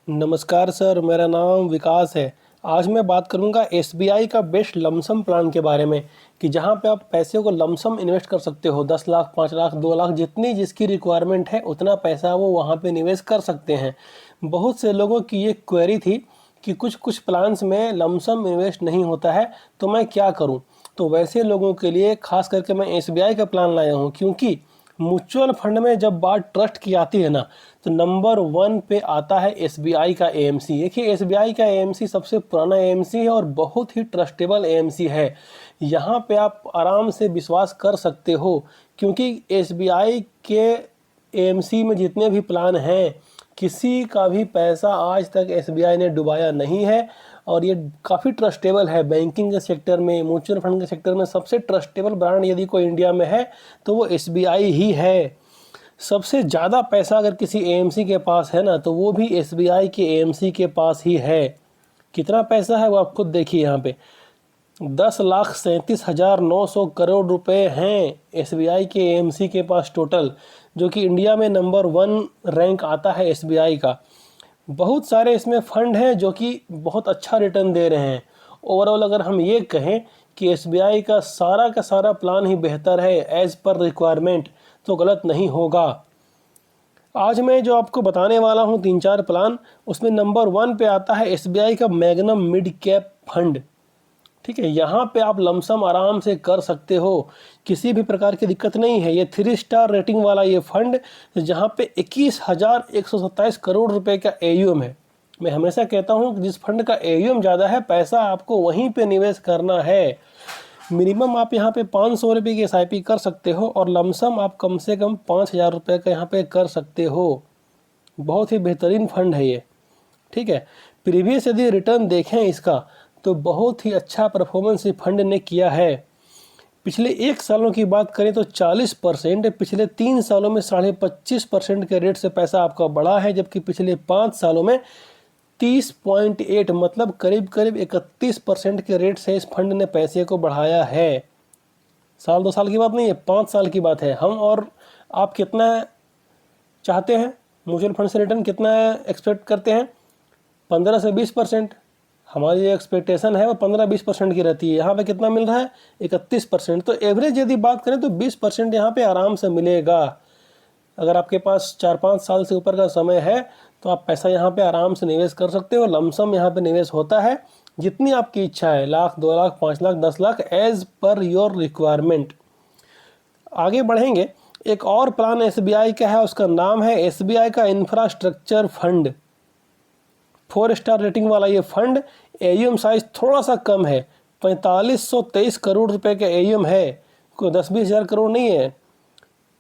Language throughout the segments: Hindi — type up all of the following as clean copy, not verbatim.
नमस्कार सर, मेरा नाम विकास है। आज मैं बात करूंगा एसबीआई का बेस्ट लमसम प्लान के बारे में कि जहां पे आप पैसे को लमसम इन्वेस्ट कर सकते हो। 10 लाख, 5 लाख, 2 लाख, जितनी जिसकी रिक्वायरमेंट है उतना पैसा वो वहां पे निवेश कर सकते हैं। बहुत से लोगों की ये क्वेरी थी कि कुछ कुछ प्लान्स में लमसम इन्वेस्ट नहीं होता है, तो मैं क्या करूं। तो वैसे लोगों के लिए खास करके मैं एसबीआई का प्लान लाया हूं, क्योंकि म्यूचुअल फंड में जब बात ट्रस्ट की आती है ना, तो नंबर 1 पे आता है एसबीआई का एएमसी। देखिए, एसबीआई का एएमसी सबसे पुराना एएमसी है और बहुत ही ट्रस्टेबल एएमसी है। यहाँ पे आप आराम से विश्वास कर सकते हो, क्योंकि एसबीआई के एएमसी में जितने भी प्लान हैं, किसी का भी पैसा आज तक एसबीआई ने डुबाया नहीं है। और ये काफ़ी ट्रस्टेबल है। बैंकिंग के सेक्टर में, म्यूचुअल फंड के सेक्टर में सबसे ट्रस्टेबल ब्रांड यदि कोई इंडिया में है तो वो एसबीआई ही है। सबसे ज़्यादा पैसा अगर किसी एएमसी के पास है ना, तो वो भी एसबीआई के एएमसी के पास ही है। कितना पैसा है वो आप खुद देखिए। यहाँ पे 10,37,900 करोड़ रुपए हैं एसबीआई के एएमसी के पास टोटल, जो कि इंडिया में नंबर 1 रैंक आता है एसबीआई का। बहुत सारे इसमें फंड हैं जो कि बहुत अच्छा रिटर्न दे रहे हैं। ओवरऑल अगर हम ये कहें कि एसबीआई का सारा प्लान ही बेहतर है एज़ पर रिक्वायरमेंट, तो गलत नहीं होगा। आज मैं जो आपको बताने वाला हूँ 3-4 प्लान, उसमें नंबर 1 पे आता है एसबीआई का मैग्नम मिड कैप फंड। ठीक है, यहाँ पे आप लमसम आराम से कर सकते हो, किसी भी प्रकार की दिक्कत नहीं है। ये 3 स्टार रेटिंग वाला ये फंड, जहाँ पे 21,127 करोड़ रुपए का एयूएम है। मैं हमेशा कहता हूँ कि जिस फंड का एयूएम ज़्यादा है, पैसा आपको वहीं पे निवेश करना है। मिनिमम आप यहाँ पे 500 रुपये की एसआईपी कर सकते हो और लमसम आप कम से कम 5,000 रुपये का यहाँ पे कर सकते हो। बहुत ही बेहतरीन फंड है ये। ठीक है, प्रीवियस यदि रिटर्न देखें इसका, तो बहुत ही अच्छा परफॉर्मेंस इस फंड ने किया है। पिछले 1 सालों की बात करें तो 40%, पिछले 3 सालों में 25.5% के रेट से पैसा आपका बढ़ा है, जबकि पिछले 5 सालों में 30.8, मतलब करीब करीब 31% के रेट से इस फंड ने पैसे को बढ़ाया है। साल 2 साल की बात नहीं है, 5 साल की बात है। हम और आप कितना चाहते हैं म्यूचुअल फंड से रिटर्न, कितना एक्सपेक्ट करते हैं? 15 से 20%। हमारी जो एक्सपेक्टेशन है वो 15-20% की रहती है। यहाँ पे कितना मिल रहा है? 31%। तो एवरेज यदि बात करें तो 20% यहाँ पे आराम से मिलेगा। अगर आपके पास 4-5 साल से ऊपर का समय है तो आप पैसा यहाँ पे आराम से निवेश कर सकते हो। लमसम यहाँ पे निवेश होता है जितनी आपकी इच्छा है, lakh, 2 lakh, 5 lakh, 10 lakh, as per your requirement. आगे बढ़ेंगे, एक और प्लान एसबीआई का है, उसका नाम है एसबीआई का इंफ्रास्ट्रक्चर फंड। 4 स्टार रेटिंग वाला ये फंड, एयूएम साइज थोड़ा सा कम है, 4523 करोड़ रुपए का एयूएम है। कोई 10-20 हज़ार करोड़ नहीं है,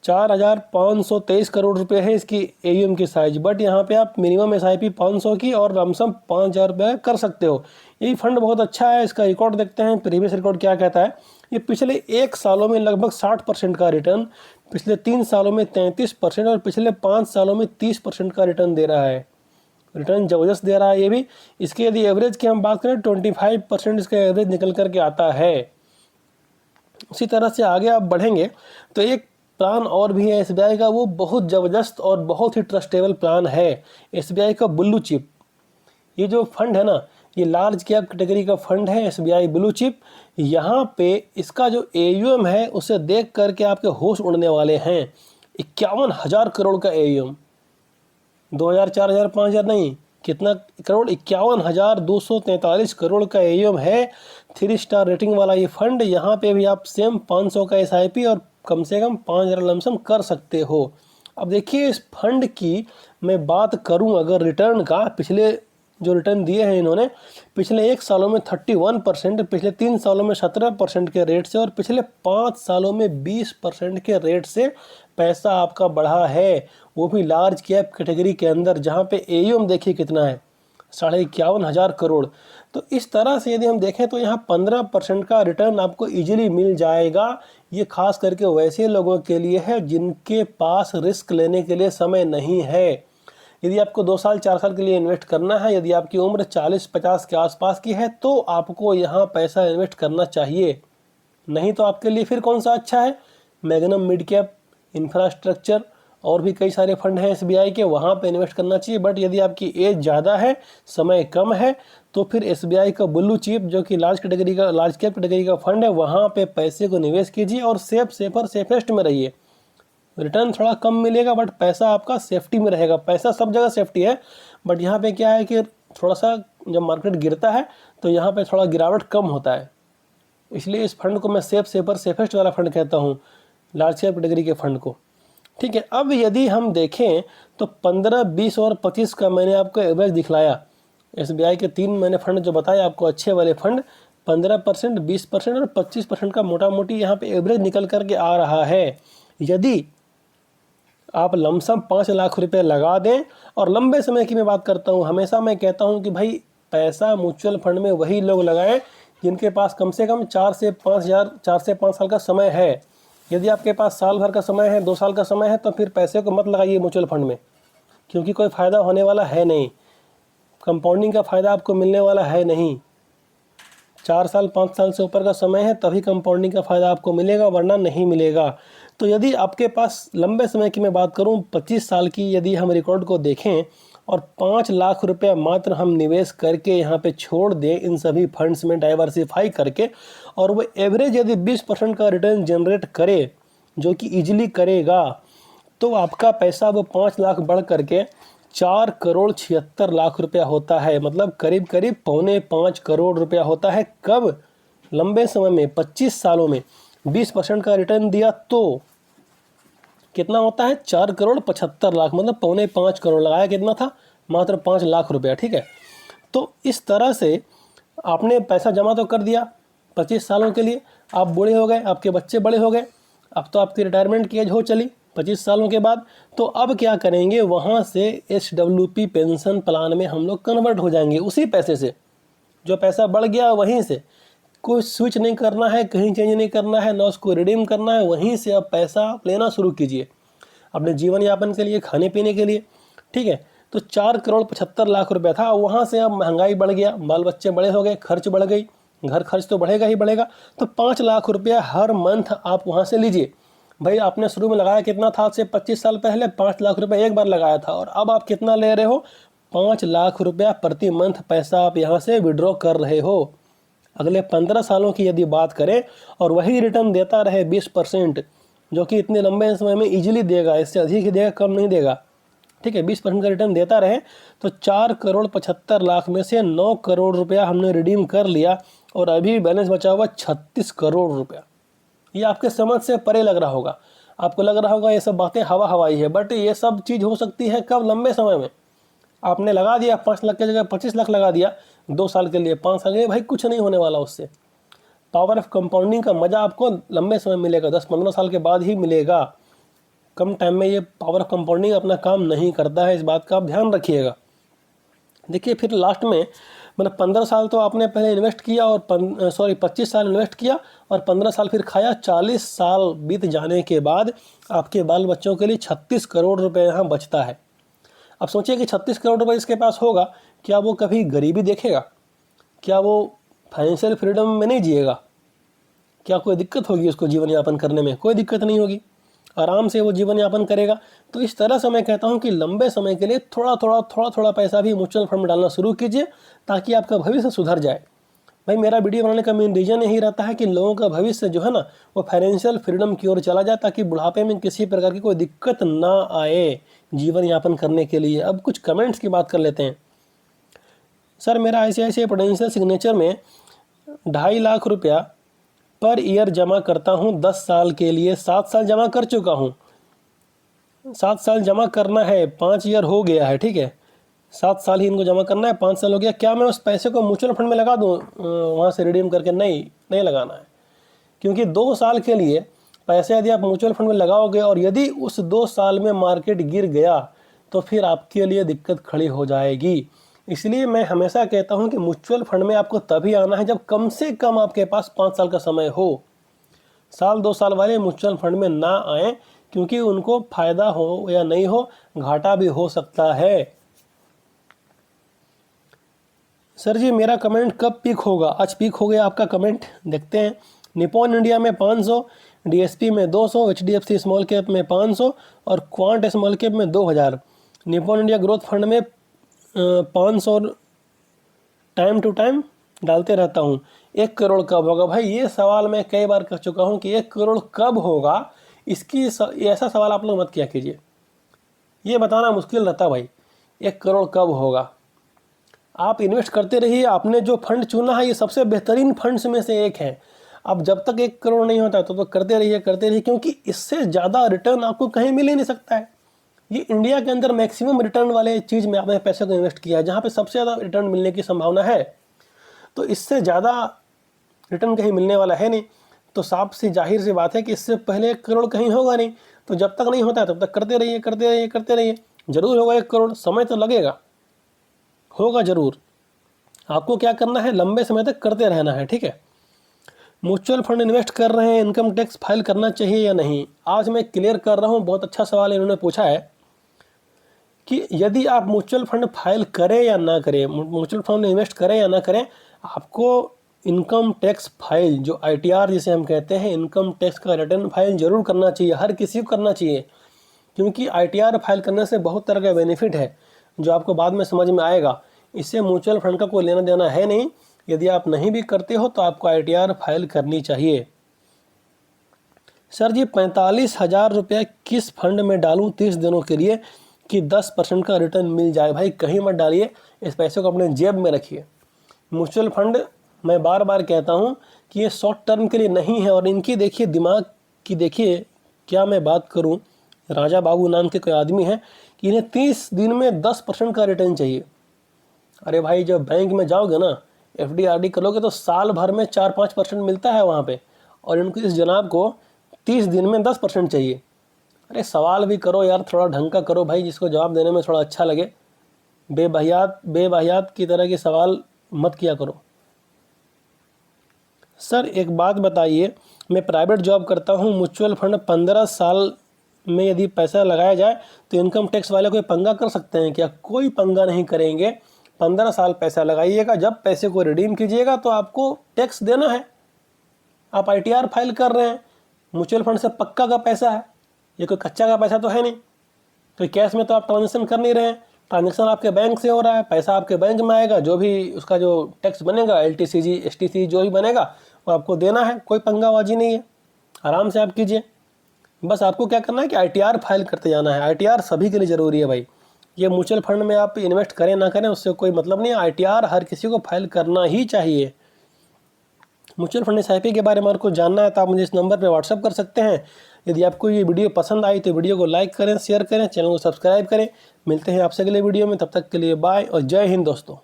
4,523 करोड़ रुपए है इसकी एयूएम की साइज। बट यहाँ पे आप मिनिमम एसआईपी 500 की और लमसम 5,000 रुपये कर सकते हो। ये फंड बहुत अच्छा है। इसका रिकॉर्ड देखते हैं, प्रीवियस रिकॉर्ड क्या कहता है। ये पिछले 1 सालों में लगभग 60% का रिटर्न, पिछले 3 सालों में 33% और पिछले 5 सालों में 30% का रिटर्न दे रहा है। रिटर्न ज़बरदस्त दे रहा है ये भी। इसके यदि एवरेज की हम बात करें, 25% इसका एवरेज निकल करके आता है। उसी तरह से आगे आप बढ़ेंगे तो एक प्लान और भी है एसबीआई का, वो बहुत ज़बरदस्त और बहुत ही ट्रस्टेबल प्लान है, एसबीआई का ब्लू चिप। ये जो फंड है ना, ये लार्ज कैप कैटेगरी का फंड है, एसबीआई ब्लू चिप। यहाँ पे इसका जो एयूएम है उसे देख करके आपके होश उड़ने वाले हैं। 51,000 करोड़ का एयूएम, 2,000, 4,000, 5,000 नहीं, कितना करोड़? 51,243 करोड़ का एयूएम है। 3 स्टार रेटिंग वाला ये फंड। यहाँ पे भी आप सेम 500 का एसआईपी और कम से कम 5,000 लमसम कर सकते हो। अब देखिए, इस फंड की मैं बात करूं अगर रिटर्न का, पिछले जो रिटर्न दिए हैं इन्होंने, पिछले 1 सालों में 31%, पिछले 3 सालों में 17% के रेट से और पिछले 5 सालों में 20% के रेट से पैसा आपका बढ़ा है, वो भी लार्ज कैप कैटेगरी के अंदर, जहाँ पे एयूएम देखिए कितना है, 51,500 करोड़। तो इस तरह से यदि हम देखें तो यहाँ 15% का रिटर्न आपको इजीली मिल जाएगा। ये खास करके वैसे लोगों के लिए है जिनके पास रिस्क लेने के लिए समय नहीं है। यदि आपको 2 साल 4 साल के लिए इन्वेस्ट करना है, यदि आपकी उम्र 40-50 के आसपास की है, तो आपको यहाँ पैसा इन्वेस्ट करना चाहिए। नहीं तो आपके लिए फिर कौन सा अच्छा है? मैग्नम मिड कैप, इंफ्रास्ट्रक्चर और भी कई सारे फंड हैं एसबीआई के, वहाँ पे इन्वेस्ट करना चाहिए। बट यदि आपकी एज ज़्यादा है, समय कम है, तो फिर एसबीआई का ब्लू चिप जो कि लार्ज कैप कैटेगरी का फंड है, वहाँ पे पैसे को निवेश कीजिए और सेफेस्ट में रहिए। रिटर्न थोड़ा कम मिलेगा बट पैसा आपका सेफ्टी में रहेगा। पैसा सब जगह सेफ्टी है, बट यहाँ पे क्या है कि थोड़ा सा जब मार्केट गिरता है तो यहाँ पे थोड़ा गिरावट कम होता है। इसलिए इस फंड को मैं सेफेस्ट वाला फंड कहता हूँ, लार्ज कैप कैटेगरी के फंड को। ठीक है, अब यदि हम देखें तो 15, 20 और 25 का मैंने आपको एवरेज दिखलाया। एसबीआई के 3 मैंने फंड जो बताए आपको, अच्छे वाले फंड 15%, 20% और 25% का मोटा मोटी यहाँ पे एवरेज निकल करके आ रहा है। यदि आप लमसम 5 लाख रुपए लगा दें, और लंबे समय की मैं बात करता हूँ, हमेशा मैं कहता हूँ कि भाई पैसा म्यूचुअल फंड में वही लोग लगाएं जिनके पास कम से कम 4 से 5 साल का समय है। यदि आपके पास साल भर का समय है, 2 साल का समय है, तो फिर पैसे को मत लगाइए म्यूचुअल फंड में, क्योंकि कोई फ़ायदा होने वाला है नहीं, कंपाउंडिंग का फ़ायदा आपको मिलने वाला है नहीं। 4 साल 5 साल से ऊपर का समय है तभी कंपाउंडिंग का फ़ायदा आपको मिलेगा, वरना नहीं मिलेगा। तो यदि आपके पास लंबे समय की मैं बात करूं, 25 साल की यदि हम रिकॉर्ड को देखें और 5 लाख रुपया मात्र हम निवेश करके यहाँ पे छोड़ दें इन सभी फंड्स में डाइवर्सिफाई करके, और वो एवरेज यदि 20% का रिटर्न जनरेट करे, जो कि ईजिली करेगा, तो आपका पैसा वो 5 लाख बढ़ करके 4,76,00,000 रुपया होता है। मतलब करीब करीब 4.25 करोड़ रुपया होता है। कब? लंबे समय में, 25 सालों में 20% का रिटर्न दिया तो कितना होता है? 4,75,00,000। मतलब 4.25 करोड़, लगाया कितना था? मात्र 5 लाख रुपया। ठीक है, तो इस तरह से आपने पैसा जमा तो कर दिया 25 सालों के लिए, आप बूढ़े हो गए, आपके बच्चे बड़े हो गए, अब तो आपकी रिटायरमेंट की एज हो चली 25 सालों के बाद। तो अब क्या करेंगे? वहाँ से SWP पेंशन प्लान में हम लोग कन्वर्ट हो जाएंगे उसी पैसे से। जो पैसा बढ़ गया वहीं से, कोई स्विच नहीं करना है, कहीं चेंज नहीं करना है, ना उसको रिडीम करना है, वहीं से अब पैसा लेना शुरू कीजिए अपने जीवन यापन के लिए, खाने पीने के लिए। ठीक है, तो 4,75,00,000 रुपया था, वहाँ से अब महंगाई बढ़ गया, बाल बच्चे बड़े हो गए, खर्च बढ़ गई, घर खर्च तो बढ़ेगा ही बढ़ेगा, तो 5 लाख रुपया हर मंथ आप वहाँ से लीजिए। भाई आपने शुरू में लगाया कितना था? आज से 25 साल पहले 5 लाख रुपया एक बार लगाया था, और अब आप कितना ले रहे हो? 5 लाख रुपया प्रति मंथ पैसा आप यहाँ से विड्रॉ कर रहे हो। अगले 15 सालों की यदि बात करें और वही रिटर्न देता रहे 20%, जो कि इतने लंबे समय में इजीली देगा, इससे अधिक ही देगा, कम नहीं देगा। ठीक है, 20% का रिटर्न देता रहे, तो 4,75,00,000 में से 9 करोड़ रुपया हमने रिडीम कर लिया, और अभी बैलेंस बचा हुआ 36 करोड़ रुपया। ये आपके समझ से परे लग रहा होगा, आपको लग रहा होगा ये सब बातें हवा हवाई है, बट ये सब चीज़ हो सकती है कब? लंबे समय में। आपने लगा दिया 5 लाख की जगह 25 लाख लगा दिया 2 साल के लिए, 5 साल के लिए, भाई कुछ नहीं होने वाला उससे। पावर ऑफ कंपाउंडिंग का मज़ा आपको लंबे समय मिलेगा, 10-15 साल के बाद ही मिलेगा। कम टाइम में ये पावर ऑफ कंपाउंडिंग अपना काम नहीं करता है, इस बात का आप ध्यान रखिएगा। देखिए फिर लास्ट में, मतलब 15 साल तो आपने पहले इन्वेस्ट किया, और 25 साल इन्वेस्ट किया और 15 साल फिर खाया, 40 साल बीत जाने के बाद आपके बाल बच्चों के लिए 36 करोड़ रुपए यहाँ बचता है। अब सोचिए कि 36 करोड़ रुपए इसके पास होगा, क्या वो कभी गरीबी देखेगा? क्या वो फाइनेंशियल फ्रीडम में नहीं जिएगा? क्या कोई दिक्कत होगी उसको जीवन यापन करने में? कोई दिक्कत नहीं होगी, आराम से वो जीवन यापन करेगा। तो इस तरह से मैं कहता हूँ कि लंबे समय के लिए थोड़ा थोड़ा पैसा भी म्यूचुअल फंड में डालना शुरू कीजिए, ताकि आपका भविष्य सुधर जाए। भाई मेरा वीडियो बनाने का मेन रीज़न यही रहता है कि लोगों का भविष्य जो है ना, वो फाइनेंशियल फ्रीडम की ओर चला जाए, ताकि बुढ़ापे में किसी प्रकार की कोई दिक्कत ना आए जीवन यापन करने के लिए। अब कुछ कमेंट्स की बात कर लेते हैं। सर मेरा ICICI प्रूडेंशियल सिग्नेचर में 2.5 लाख रुपया पर ईयर जमा करता हूँ 10 साल के लिए, 7 साल जमा कर चुका हूँ, 7 साल जमा करना है, 5 ईयर हो गया है। ठीक है, 7 साल ही इनको जमा करना है, 5 साल हो गया। क्या मैं उस पैसे को म्यूचुअल फंड में लगा दूँ वहाँ से रिडीम करके? नहीं लगाना है, क्योंकि 2 साल के लिए पैसे यदि आप म्यूचुअल फंड में लगाओगे और यदि उस 2 साल में मार्केट गिर गया तो फिर आपके लिए दिक्कत खड़ी हो जाएगी। इसलिए मैं हमेशा कहता हूं कि म्यूचुअल फंड में आपको तभी आना है जब कम से कम आपके पास 5 साल का समय हो। साल 2 साल वाले म्यूचुअल फंड में ना आए, क्योंकि उनको फायदा हो या नहीं हो, घाटा भी हो सकता है। सर जी मेरा कमेंट कब पीक होगा? आज पीक हो गया आपका कमेंट, देखते हैं। निपॉन इंडिया में 500, DSP में 200, HDFC स्मॉल कैप में 500 और क्वांट स्मॉल कैप में 2000। निपॉन इंडिया ग्रोथ फंड में 500 टाइम टू टाइम डालते रहता हूँ। 1 करोड़ कब होगा? भाई ये सवाल मैं कई बार कर चुका हूँ कि 1 करोड़ कब होगा, ऐसा सवाल आप लोग मत किया कीजिए, ये बताना मुश्किल रहता भाई। 1 करोड़ कब होगा? आप इन्वेस्ट करते रहिए। आपने जो फंड चुना है ये सबसे बेहतरीन फंड्स में से एक है। अब जब तक 1 करोड़ नहीं होता तो करते रहिए, क्योंकि इससे ज़्यादा रिटर्न आपको कहीं मिल ही नहीं सकता है। ये इंडिया के अंदर मैक्सिमम रिटर्न वाले चीज़ में आपने पैसे को इन्वेस्ट किया है, जहाँ पे सबसे ज़्यादा रिटर्न मिलने की संभावना है। तो इससे ज़्यादा रिटर्न कहीं मिलने वाला है नहीं, तो साफ सी जाहिर सी बात है कि इससे पहले 1 करोड़ कहीं होगा नहीं। तो जब तक नहीं होता तब तक करते रहिए। जरूर होगा 1 करोड़, समय तो लगेगा, होगा जरूर। आपको क्या करना है, लंबे समय तक करते रहना है, ठीक है। म्यूचुअल फंड इन्वेस्ट कर रहे हैं, इनकम टैक्स फाइल करना चाहिए या नहीं? आज मैं क्लियर कर रहा हूँ। बहुत अच्छा सवाल इन्होंने पूछा है कि यदि आप म्यूचुअल फंड फाइल करें या ना करें, म्यूचुअल फंड इन्वेस्ट करें या ना करें, आपको इनकम टैक्स फाइल, जो ITR जिसे हम कहते हैं, इनकम टैक्स का रिटर्न फाइल जरूर करना चाहिए। हर किसी को करना चाहिए, क्योंकि ITR फाइल करने से बहुत तरह का बेनिफिट है जो आपको बाद में समझ में आएगा। इससे म्यूचुअल फंड का कोई लेना देना है नहीं। यदि आप नहीं भी करते हो तो आपको ITR फाइल करनी चाहिए। सर जी 45,000 रुपये किस फंड में डालूं 30 दिनों के लिए कि 10% का रिटर्न मिल जाए? भाई कहीं मत डालिए, इस पैसे को अपने जेब में रखिए। म्यूचुअल फंड, मैं बार बार कहता हूं कि ये शॉर्ट टर्म के लिए नहीं है। और इनकी देखिए दिमाग की, देखिए क्या मैं बात करूं, राजा बाबू नाम के कोई आदमी है कि इन्हें 30 दिन में 10% का रिटर्न चाहिए। अरे भाई जब बैंक में जाओगे ना, FD RD करोगे तो साल भर में 4-5% मिलता है वहाँ पे, और इनको, इस जनाब को 30 दिन में 10% चाहिए। अरे सवाल भी करो यार, थोड़ा ढंग का करो भाई, जिसको जवाब देने में थोड़ा अच्छा लगे। बेबहियात की तरह के सवाल मत किया करो। सर एक बात बताइए, मैं प्राइवेट जॉब करता हूँ, म्यूचुअल फंड 15 साल में यदि पैसा लगाया जाए तो इनकम टैक्स वाले कोई पंगा कर सकते हैं क्या? कोई पंगा नहीं करेंगे। 15 साल पैसा लगाइएगा, जब पैसे को रिडीम कीजिएगा तो आपको टैक्स देना है। आप ITR फाइल कर रहे हैं, म्यूचुअल फंड से पक्का का पैसा है, ये कोई कच्चा का पैसा तो है नहीं। तो कैश में तो आप ट्रांजेक्शन कर नहीं रहे हैं, ट्रांजेक्शन आपके बैंक से हो रहा है, पैसा आपके बैंक में आएगा, जो भी उसका जो टैक्स बनेगा, LTCG STC जो भी बनेगा वो आपको देना है। कोई पंगाबाजी नहीं है, आराम से आप कीजिए। बस आपको क्या करना है कि ITR फाइल करते जाना है। ITR सभी के लिए ज़रूरी है भाई। ये म्यूचुअल फंड में आप इन्वेस्ट करें ना करें उससे कोई मतलब नहीं है, ITR हर किसी को फाइल करना ही चाहिए। म्यूचुअल फंड SIP के बारे में आपको जानना है तो आप मुझे इस नंबर पर व्हाट्सअप कर सकते हैं। यदि आपको ये वीडियो पसंद आई तो वीडियो को लाइक करें, शेयर करें, चैनल को सब्सक्राइब करें। मिलते हैं आपसे अगले वीडियो में, तब तक के लिए बाय और जय हिंद दोस्तों।